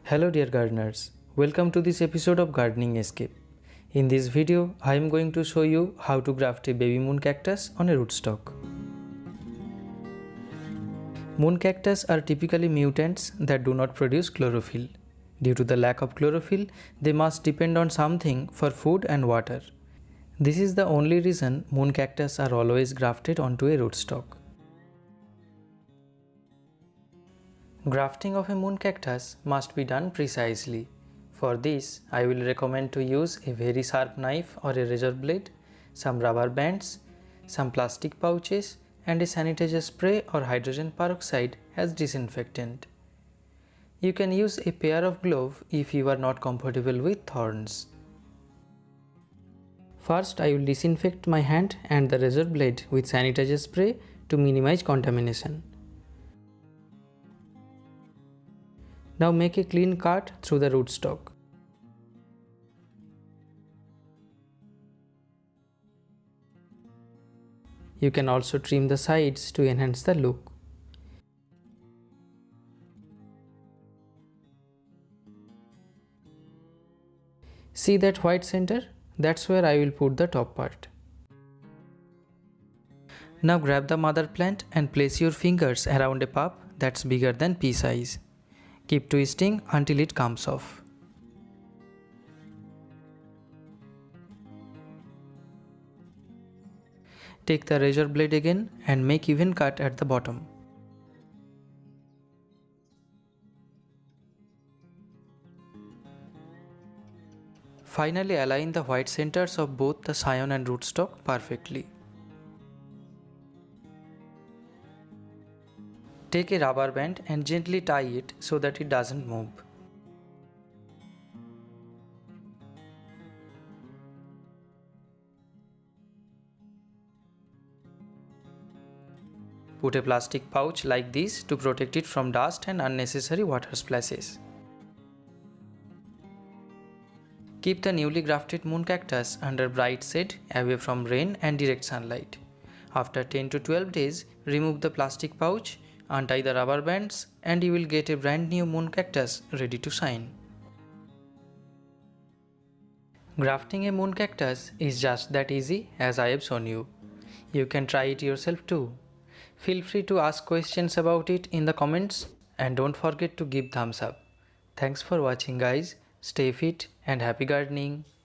Hello dear gardeners, welcome to this episode of Gardening Escape. In this video, I am going to show you how to graft a baby moon cactus on a rootstock. Moon cactus are typically mutants that do not produce chlorophyll. Due to the lack of chlorophyll, they must depend on something for food and water. This is the only reason moon cactus are always grafted onto a rootstock. Grafting of a moon cactus must be done precisely. For this, I will recommend to use a very sharp knife or a razor blade, some rubber bands, some plastic pouches, and a sanitizer spray or hydrogen peroxide as disinfectant. You can use a pair of gloves if you are not comfortable with thorns. First, I will disinfect my hand and the razor blade with sanitizer spray to minimize contamination. Now make a clean cut through the rootstock. You can also trim the sides to enhance the look. See that white center? That's where I will put the top part. Now grab the mother plant and place your fingers around a pup that's bigger than pea size. Keep twisting until it comes off. Take the razor blade again and make even cut at the bottom. Finally, align the white centers of both the scion and rootstock perfectly. Take a rubber band and gently tie it so that it doesn't move. Put a plastic pouch like this to protect it from dust and unnecessary water splashes. Keep the newly grafted moon cactus under bright shade away from rain and direct sunlight. After 10 to 12 days, remove the plastic pouch, untie the rubber bands, and you will get a brand new moon cactus ready to shine. Grafting a moon cactus is just that easy as I have shown you. You can try it yourself too. Feel free to ask questions about it in the comments and don't forget to give thumbs up. Thanks for watching guys. Stay fit and happy gardening.